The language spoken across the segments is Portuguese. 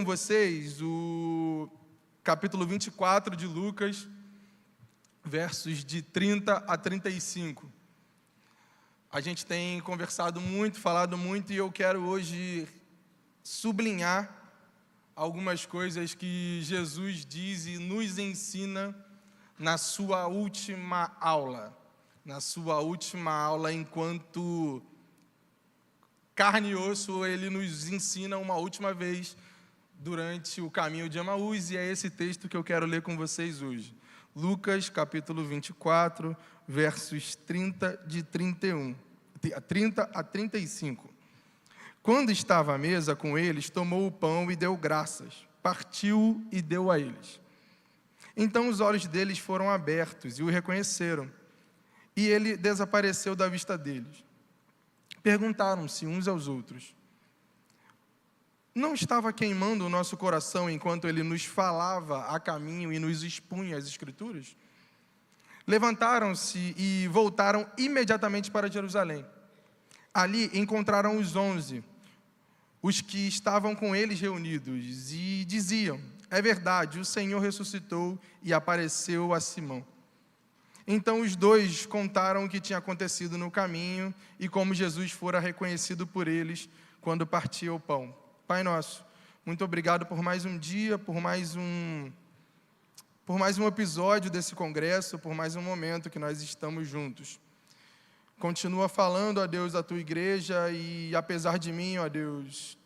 com vocês o capítulo 24 de Lucas, versos de 30 a 35. A gente tem conversado muito, falado muito, e eu quero hoje sublinhar algumas coisas que Jesus diz e nos ensina na sua última aula. Na sua última aula, enquanto carne e osso, ele nos ensina uma última vez durante o caminho de Emaús, e é esse texto que eu quero ler com vocês hoje. Lucas, capítulo 24, versos 30 a 35. Quando estava à mesa com eles, tomou o pão e deu graças, partiu e deu a eles. Então os olhos deles foram abertos e o reconheceram, e ele desapareceu da vista deles. Perguntaram-se uns aos outros: não estava queimando o nosso coração enquanto ele nos falava a caminho e nos expunha as Escrituras? Levantaram-se e voltaram imediatamente para Jerusalém. Ali encontraram os 11, os que estavam com eles reunidos, e diziam: é verdade, o Senhor ressuscitou e apareceu a Simão. Então os dois contaram o que tinha acontecido no caminho e como Jesus fora reconhecido por eles quando partia o pão. Pai nosso, muito obrigado por mais um dia, por mais um episódio desse congresso, por mais um momento que nós estamos juntos. Continua falando, ó Deus, da tua igreja, e apesar de mim, ó Deus,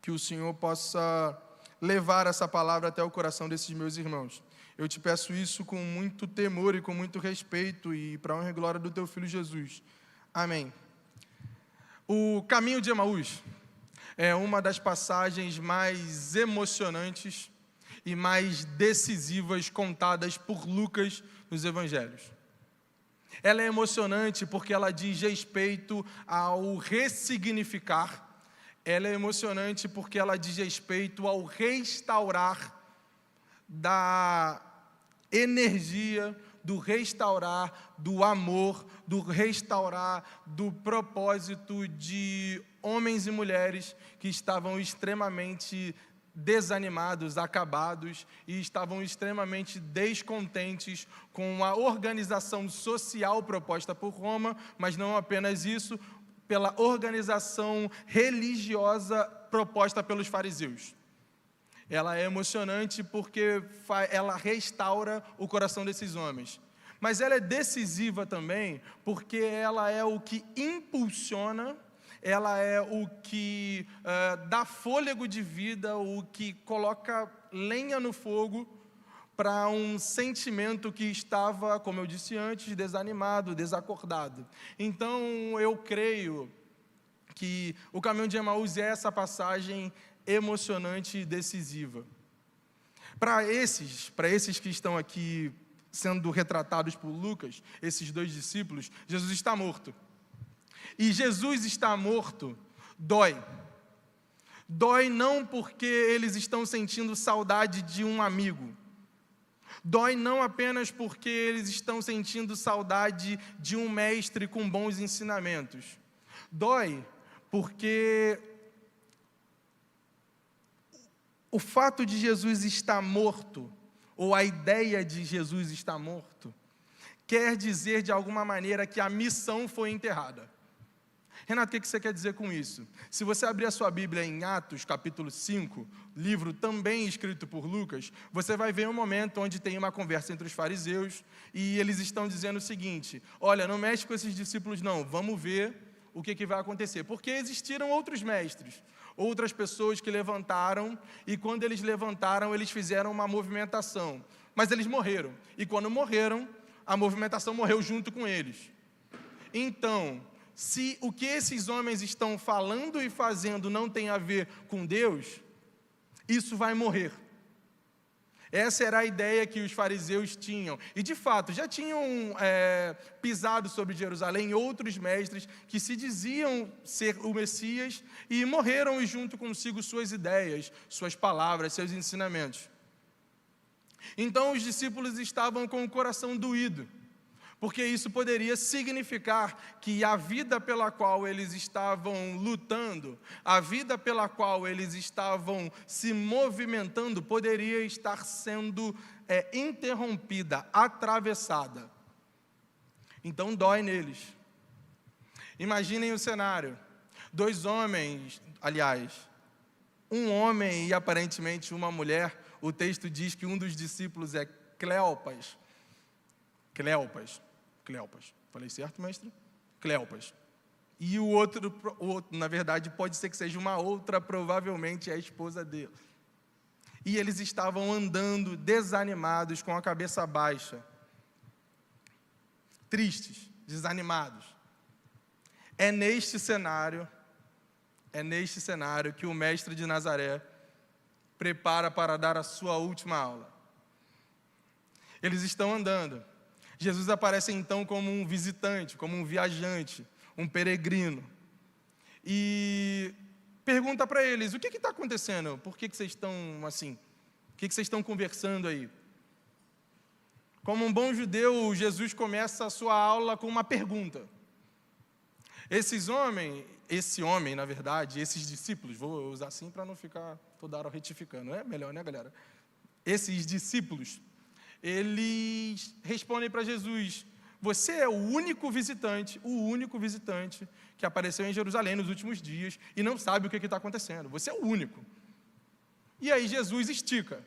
que o Senhor possa levar essa palavra até o coração desses meus irmãos. Eu te peço isso com muito temor e com muito respeito, e para a honra e glória do teu Filho Jesus. Amém. O caminho de Emaús é uma das passagens mais emocionantes e mais decisivas contadas por Lucas nos Evangelhos. Ela é emocionante porque ela diz respeito ao ressignificar. Ela é emocionante porque ela diz respeito ao restaurar da energia, do restaurar do amor, do restaurar do propósito de homens e mulheres que estavam extremamente desanimados, acabados, e estavam extremamente descontentes com a organização social proposta por Roma, mas não apenas isso, pela organização religiosa proposta pelos fariseus. Ela é emocionante porque ela restaura o coração desses homens. Mas ela é decisiva também porque ela é o que impulsiona, ela é o que dá fôlego de vida, o que coloca lenha no fogo para um sentimento que estava, como eu disse antes, desanimado, desacordado. Então, eu creio que o caminho de Emaús é essa passagem emocionante e decisiva. Para esses que estão aqui sendo retratados por Lucas, esses dois discípulos, Jesus está morto. E Jesus está morto dói. Dói não porque eles estão sentindo saudade de um amigo. Dói não apenas porque eles estão sentindo saudade de um mestre com bons ensinamentos. Dói porque o fato de Jesus estar morto, ou a ideia de Jesus estar morto, quer dizer de alguma maneira que a missão foi enterrada. Renato, o que você quer dizer com isso? Se você abrir a sua Bíblia em Atos, capítulo 5, livro também escrito por Lucas, você vai ver um momento onde tem uma conversa entre os fariseus, e eles estão dizendo o seguinte: olha, não mexe com esses discípulos não, vamos ver o que vai acontecer. Porque existiram outros mestres, outras pessoas que levantaram, e quando eles levantaram, eles fizeram uma movimentação, mas eles morreram, e quando morreram, a movimentação morreu junto com eles. Então, se o que esses homens estão falando e fazendo não tem a ver com Deus, isso vai morrer. Essa era a ideia que os fariseus tinham. E, de fato, já tinham pisado sobre Jerusalém outros mestres que se diziam ser o Messias e morreram, e junto consigo suas ideias, suas palavras, seus ensinamentos. Então, os discípulos estavam com o coração doído, porque isso poderia significar que a vida pela qual eles estavam lutando, a vida pela qual eles estavam se movimentando, poderia estar sendo interrompida, atravessada. Então dói neles. Imaginem o cenário: dois homens, aliás, um homem e aparentemente uma mulher. O texto diz que um dos discípulos é Cleopas. Falei certo, mestre? Cleopas. E o outro, na verdade, pode ser que seja uma outra, provavelmente é a esposa dele. E eles estavam andando desanimados, com a cabeça baixa, tristes, desanimados. É neste cenário que o mestre de Nazaré prepara para dar a sua última aula. Eles estão andando. Jesus aparece então como um visitante, como um viajante, um peregrino. E pergunta para eles: o que está acontecendo? Por que vocês estão assim? O que vocês estão conversando aí? Como um bom judeu, Jesus começa a sua aula com uma pergunta. Esse homem, na verdade, esses discípulos, vou usar assim para não ficar toda hora retificando, é melhor, né, galera? Esses discípulos, eles respondem para Jesus: você é o único visitante que apareceu em Jerusalém nos últimos dias e não sabe o que está acontecendo. Você é o único. E aí Jesus estica.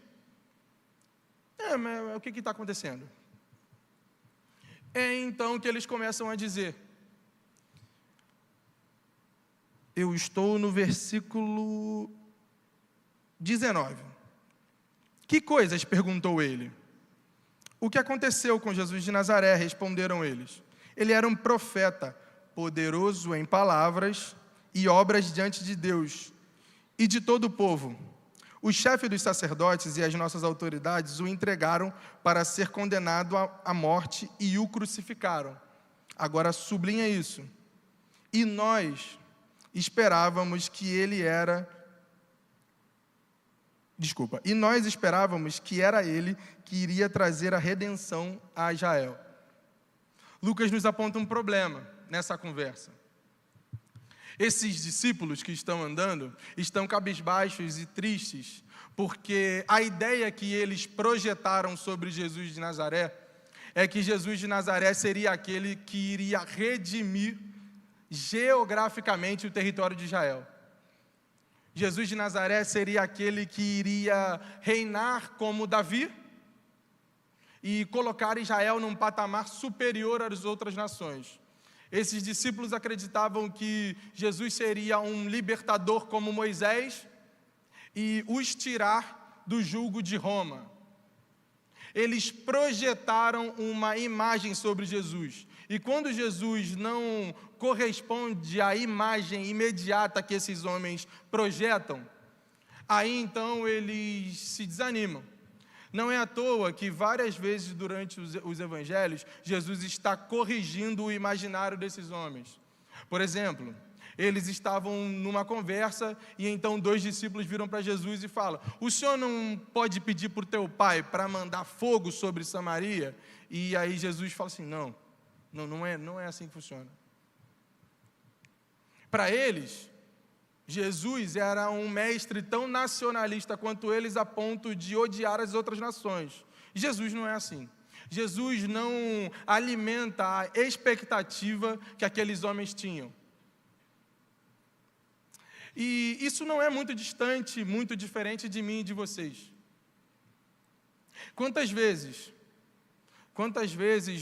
Mas o que está acontecendo? É então que eles começam a dizer. Eu estou no versículo 19. Que coisas? Perguntou ele. O que aconteceu com Jesus de Nazaré? Responderam eles. Ele era um profeta, poderoso em palavras e obras diante de Deus e de todo o povo. O chefe dos sacerdotes e as nossas autoridades o entregaram para ser condenado à morte e o crucificaram. Agora sublinha isso. E nós esperávamos que era ele que iria trazer a redenção a Israel. Lucas nos aponta um problema nessa conversa. Esses discípulos que estão andando estão cabisbaixos e tristes, porque a ideia que eles projetaram sobre Jesus de Nazaré é que Jesus de Nazaré seria aquele que iria redimir geograficamente o território de Israel. Jesus de Nazaré seria aquele que iria reinar como Davi e colocar Israel num patamar superior às outras nações. Esses discípulos acreditavam que Jesus seria um libertador como Moisés e os tirar do jugo de Roma. Eles projetaram uma imagem sobre Jesus. E quando Jesus não corresponde à imagem imediata que esses homens projetam, aí então eles se desanimam. Não é à toa que várias vezes durante os evangelhos, Jesus está corrigindo o imaginário desses homens. Por exemplo, eles estavam numa conversa e então dois discípulos viram para Jesus e falam: o senhor não pode pedir para o teu pai para mandar fogo sobre Samaria? E aí Jesus fala assim: não é assim que funciona. Para eles, Jesus era um mestre tão nacionalista quanto eles, a ponto de odiar as outras nações. Jesus não é assim. Jesus não alimenta a expectativa que aqueles homens tinham. E isso não é muito distante, muito diferente de mim e de vocês. Quantas vezes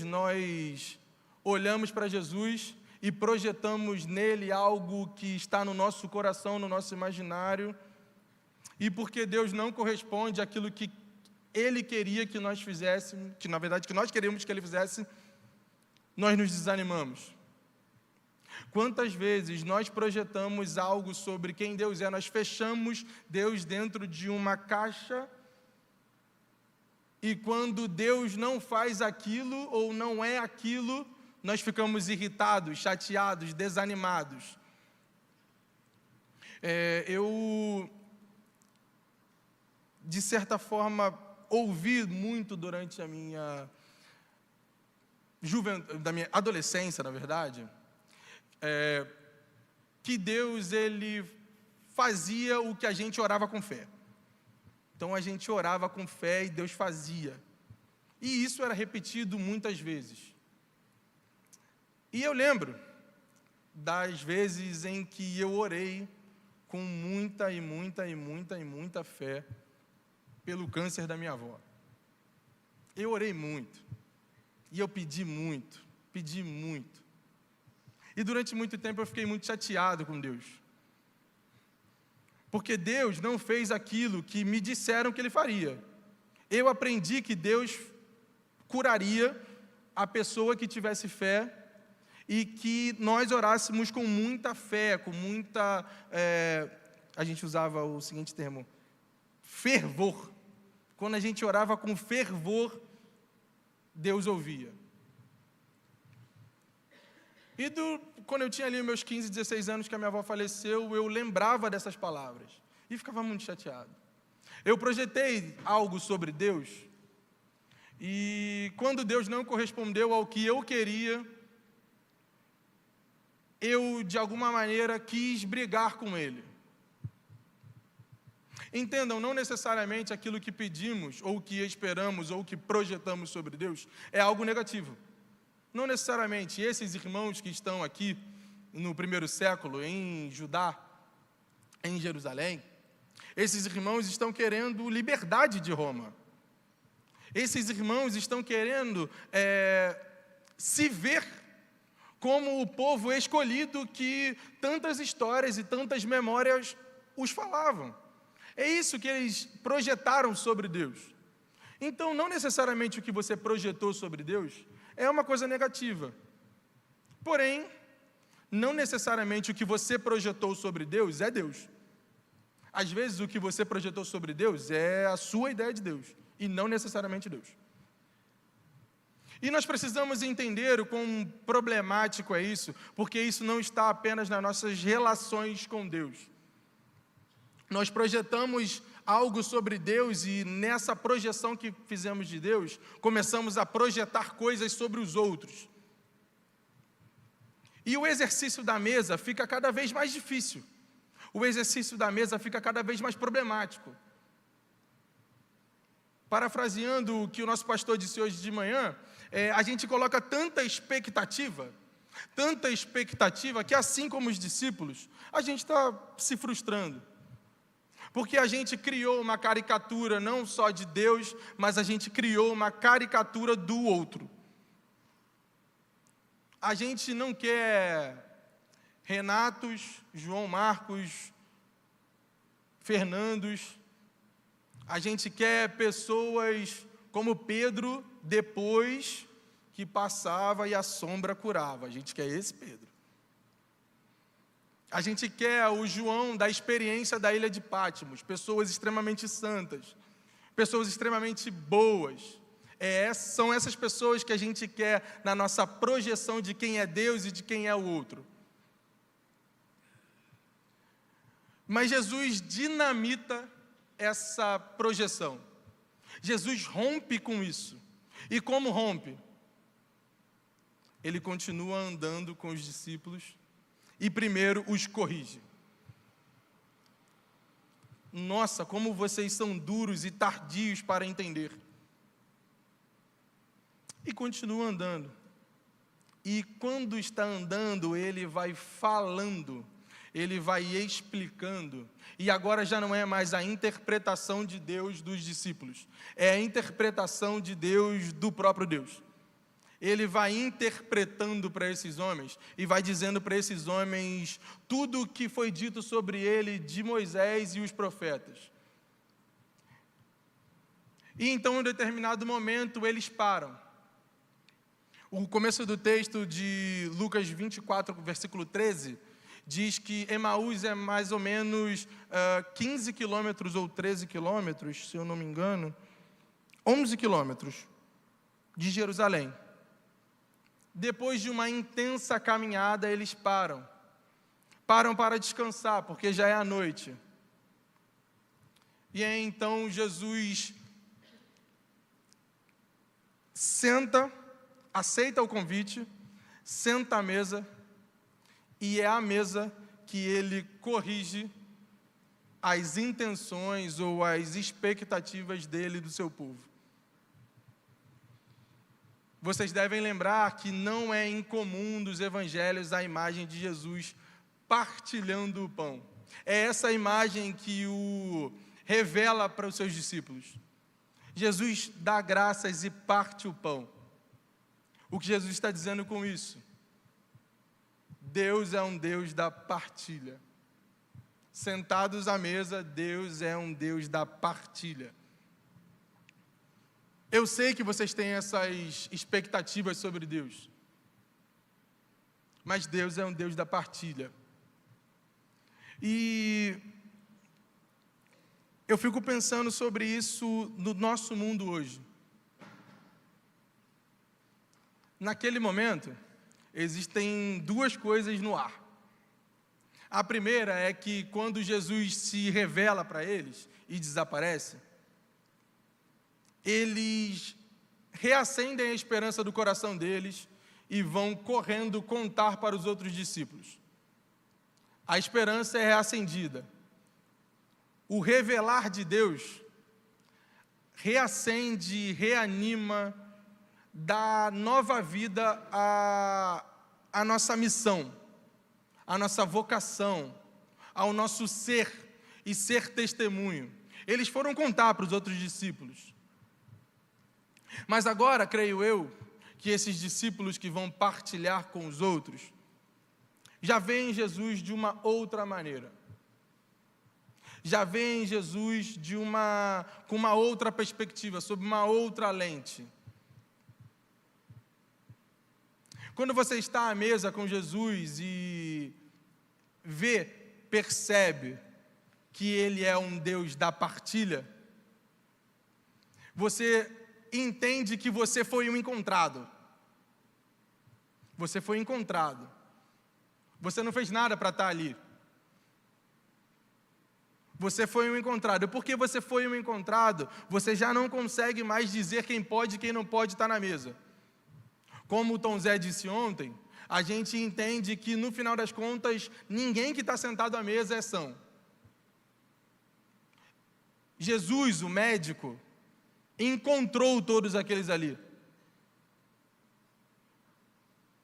nós olhamos para Jesus e projetamos nele algo que está no nosso coração, no nosso imaginário, e porque Deus não corresponde àquilo que Ele queria que nós fizéssemos, que na verdade que nós queríamos que Ele fizesse, nós nos desanimamos. Quantas vezes nós projetamos algo sobre quem Deus é, nós fechamos Deus dentro de uma caixa, e quando Deus não faz aquilo ou não é aquilo, nós ficamos irritados, chateados, desanimados. Eu, de certa forma, ouvi muito durante a minha da minha adolescência, na verdade, que Deus, Ele fazia o que a gente orava com fé. Então, a gente orava com fé e Deus fazia. E isso era repetido muitas vezes. E eu lembro das vezes em que eu orei com muita fé pelo câncer da minha avó. Eu orei muito. E eu pedi muito. E durante muito tempo eu fiquei muito chateado com Deus. Porque Deus não fez aquilo que me disseram que Ele faria. Eu aprendi que Deus curaria a pessoa que tivesse fé e que nós orássemos com muita fé, com muita... a gente usava o seguinte termo, fervor. Quando a gente orava com fervor, Deus ouvia. E quando eu tinha ali meus 15, 16 anos que a minha avó faleceu, eu lembrava dessas palavras e ficava muito chateado. Eu projetei algo sobre Deus e quando Deus não correspondeu ao que eu queria, eu, de alguma maneira, quis brigar com Ele. Entendam, não necessariamente aquilo que pedimos, ou que esperamos, ou que projetamos sobre Deus, é algo negativo. Não necessariamente. Esses irmãos que estão aqui no primeiro século, em Judá, em Jerusalém, esses irmãos estão querendo liberdade de Roma. Esses irmãos estão querendo se ver como o povo escolhido que tantas histórias e tantas memórias os falavam. É isso que eles projetaram sobre Deus. Então, não necessariamente o que você projetou sobre Deus é uma coisa negativa. Porém, não necessariamente o que você projetou sobre Deus é Deus. Às vezes, o que você projetou sobre Deus é a sua ideia de Deus, e não necessariamente Deus. E nós precisamos entender o quão problemático é isso, porque isso não está apenas nas nossas relações com Deus. Nós projetamos algo sobre Deus e nessa projeção que fizemos de Deus, começamos a projetar coisas sobre os outros. E o exercício da mesa fica cada vez mais difícil. O exercício da mesa fica cada vez mais problemático. Parafraseando o que o nosso pastor disse hoje de manhã, a gente coloca tanta expectativa, que assim como os discípulos, a gente está se frustrando. Porque a gente criou uma caricatura não só de Deus, mas a gente criou uma caricatura do outro. A gente não quer Renatos, João Marcos, Fernandos. A gente quer pessoas como Pedro, depois que passava e a sombra curava. A gente quer esse Pedro. A gente quer o João da experiência da ilha de Patmos, pessoas extremamente santas, pessoas extremamente boas. São essas pessoas que a gente quer na nossa projeção de quem é Deus e de quem é o outro. Mas Jesus dinamita essa projeção. Jesus rompe com isso. E como rompe? Ele continua andando com os discípulos e primeiro os corrige. Nossa, como vocês são duros e tardios para entender. E continua andando. E quando está andando, ele vai falando, ele vai explicando. E agora já não é mais a interpretação de Deus dos discípulos, é a interpretação de Deus do próprio Deus. Ele vai interpretando para esses homens e vai dizendo para esses homens tudo o que foi dito sobre ele de Moisés e os profetas. E então, em um determinado momento, eles param. O começo do texto de Lucas 24, versículo 13, diz que Emaús é mais ou menos 15 quilômetros ou 13 quilômetros, se eu não me engano, 11 quilômetros de Jerusalém. Depois de uma intensa caminhada, eles param. Param para descansar, porque já é a noite. E aí, então, Jesus senta aceita o convite, senta à mesa, e é à mesa que ele corrige as intenções ou as expectativas dele e do seu povo. Vocês devem lembrar que não é incomum dos evangelhos a imagem de Jesus partilhando o pão. É essa imagem que o revela para os seus discípulos. Jesus dá graças e parte o pão. O que Jesus está dizendo com isso? Deus é um Deus da partilha. Sentados à mesa, Deus é um Deus da partilha. Eu sei que vocês têm essas expectativas sobre Deus, mas Deus é um Deus da partilha. E eu fico pensando sobre isso no nosso mundo hoje. Naquele momento, existem duas coisas no ar. A primeira é que quando Jesus se revela para eles e desaparece, eles reacendem a esperança do coração deles e vão correndo contar para os outros discípulos. A esperança é reacendida. O revelar de Deus reacende, reanima, dá nova vida à nossa missão, à nossa vocação, ao nosso ser e ser testemunho. Eles foram contar para os outros discípulos. Mas agora, creio eu, que esses discípulos que vão partilhar com os outros, já veem Jesus de uma outra maneira. Já veem Jesus com uma outra perspectiva, sob uma outra lente. Quando você está à mesa com Jesus e percebe que Ele é um Deus da partilha, você entende que você foi um encontrado. Você foi encontrado. Você não fez nada para estar ali. Você foi um encontrado. E porque você foi um encontrado, você já não consegue mais dizer quem pode e quem não pode estar na mesa. Como o Tom Zé disse ontem, a gente entende que, no final das contas, ninguém que está sentado à mesa é são. Jesus, o médico, encontrou todos aqueles ali.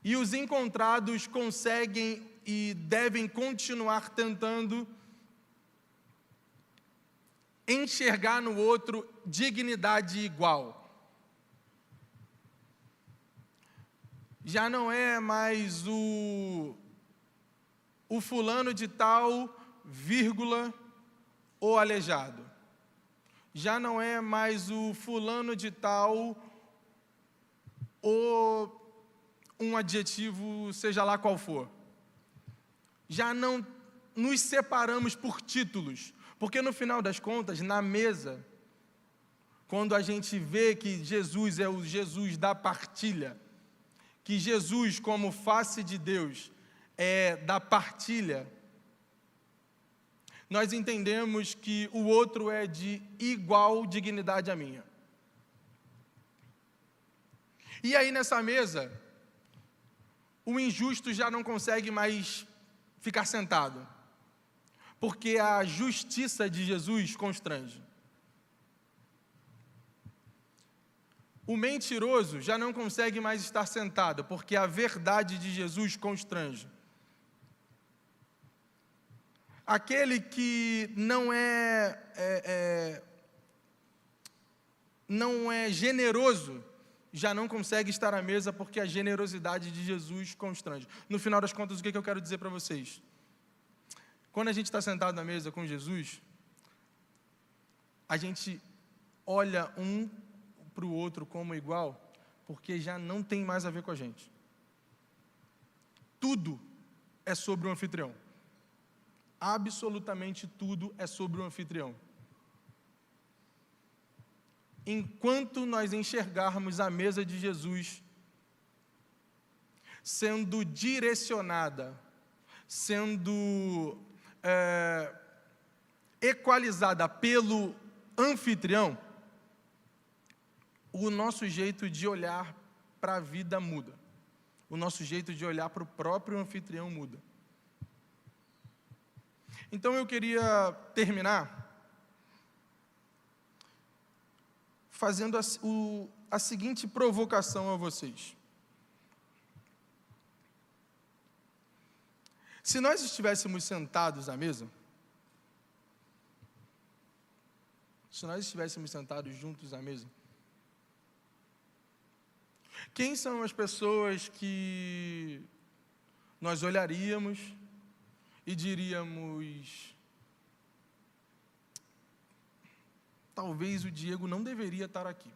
E os encontrados conseguem e devem continuar tentando enxergar no outro dignidade igual. Já não é mais o fulano de tal, vírgula, ou aleijado. Já não é mais o fulano de tal, ou um adjetivo, seja lá qual for. Já não nos separamos por títulos, porque no final das contas, na mesa, quando a gente vê que Jesus é o Jesus da partilha, que Jesus, como face de Deus, é da partilha, nós entendemos que o outro é de igual dignidade à minha. E aí nessa mesa, o injusto já não consegue mais ficar sentado, porque a justiça de Jesus constrange. O mentiroso já não consegue mais estar sentado, porque a verdade de Jesus constrange. Aquele que não é generoso já não consegue estar à mesa, porque a generosidade de Jesus constrange. No final das contas, o que eu quero dizer para vocês? Quando a gente está sentado na mesa com Jesus, a gente olha um para o outro como igual, porque já não tem mais a ver com a gente. Tudo é sobre o anfitrião. Absolutamente tudo é sobre o anfitrião. Enquanto nós enxergarmos a mesa de Jesus sendo direcionada, sendo equalizada pelo anfitrião, o nosso jeito de olhar para a vida muda. O nosso jeito de olhar para o próprio anfitrião muda. Então eu queria terminar fazendo a seguinte provocação a vocês. Se nós estivéssemos sentados à mesa, se nós estivéssemos sentados juntos à mesa, quem são as pessoas que nós olharíamos e diríamos: talvez o Diego não deveria estar aqui.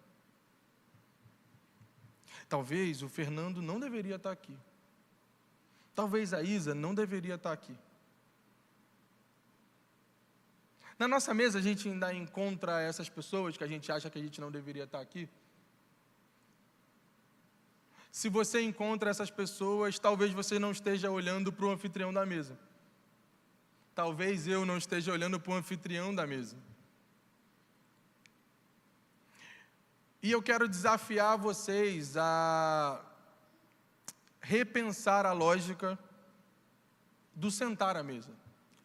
Talvez o Fernando não deveria estar aqui. Talvez a Isa não deveria estar aqui. Na nossa mesa a gente ainda encontra essas pessoas que a gente acha que a gente não deveria estar aqui. Se você encontra essas pessoas, talvez você não esteja olhando para o anfitrião da mesa. Talvez eu não esteja olhando para o anfitrião da mesa. E eu quero desafiar vocês a repensar a lógica do sentar à mesa.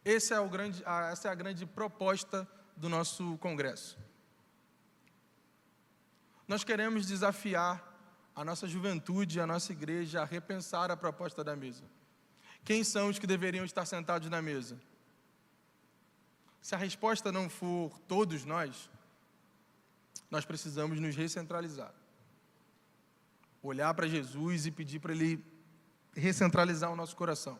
Essa é a grande proposta do nosso congresso. Nós queremos desafiar a nossa juventude, a nossa igreja, a repensar a proposta da mesa. Quem são os que deveriam estar sentados na mesa? Se a resposta não for todos nós precisamos nos recentralizar. Olhar para Jesus e pedir para Ele recentralizar o nosso coração.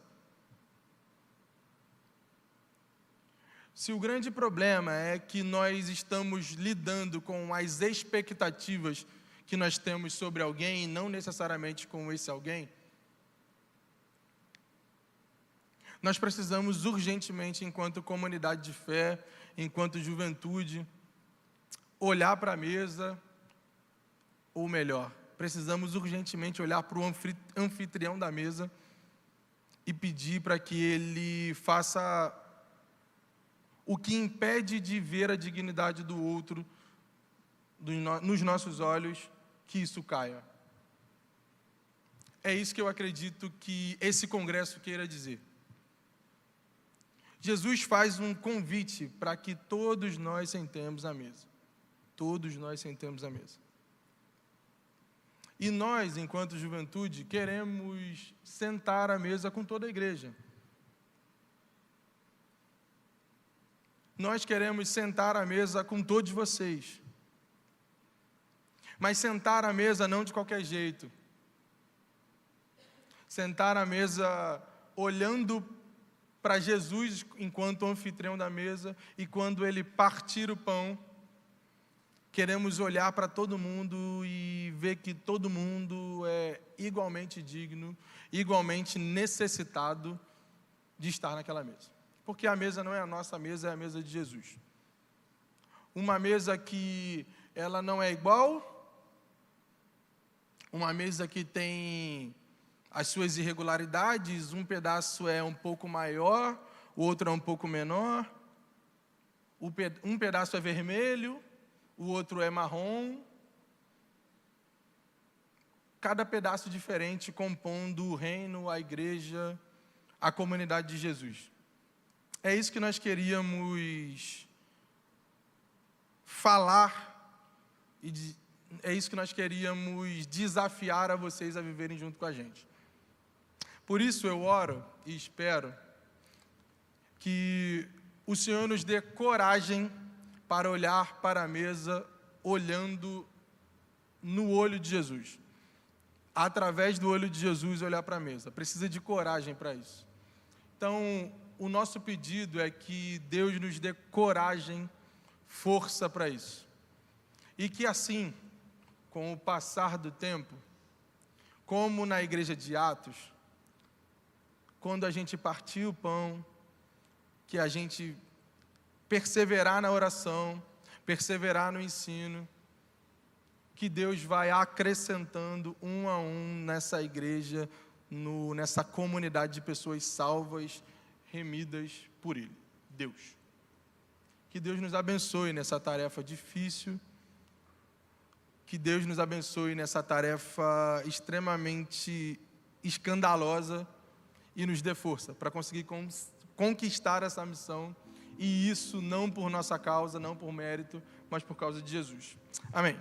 Se o grande problema é que nós estamos lidando com as expectativas que nós temos sobre alguém e não necessariamente com esse alguém, nós precisamos urgentemente, enquanto comunidade de fé, enquanto juventude, olhar para a mesa, ou melhor, precisamos urgentemente olhar para o anfitrião da mesa e pedir para que ele faça o que impede de ver a dignidade do outro nos nossos olhos, que isso caia. É isso que eu acredito que esse congresso queira dizer. Jesus faz um convite para que todos nós sentemos à mesa. Todos nós sentemos à mesa. E nós, enquanto juventude, queremos sentar à mesa com toda a igreja. Nós queremos sentar à mesa com todos vocês. Mas sentar à mesa não de qualquer jeito. Sentar à mesa olhando para Jesus enquanto anfitrião da mesa, e quando Ele partir o pão, queremos olhar para todo mundo e ver que todo mundo é igualmente digno, igualmente necessitado de estar naquela mesa. Porque a mesa não é a nossa mesa, é a mesa de Jesus. Uma mesa que ela não é igual, uma mesa que tem as suas irregularidades, um pedaço é um pouco maior, o outro é um pouco menor, um pedaço é vermelho, o outro é marrom, cada pedaço diferente compondo o reino, a igreja, a comunidade de Jesus. É isso que nós queríamos falar, é isso que nós queríamos desafiar a vocês a viverem junto com a gente. Por isso eu oro e espero que o Senhor nos dê coragem para olhar para a mesa, olhando no olho de Jesus. Através do olho de Jesus, olhar para a mesa. Precisa de coragem para isso. Então, o nosso pedido é que Deus nos dê coragem, força para isso. E que assim, com o passar do tempo, como na igreja de Atos, quando a gente partir o pão, que a gente perseverar na oração, perseverar no ensino, que Deus vai acrescentando um a um nessa igreja, nessa comunidade de pessoas salvas, remidas por Ele, Deus. Que Deus nos abençoe nessa tarefa difícil, Que Deus nos abençoe nessa tarefa extremamente escandalosa e nos dê força para conseguir conquistar essa missão, e isso não por nossa causa, não por mérito, mas por causa de Jesus. Amém.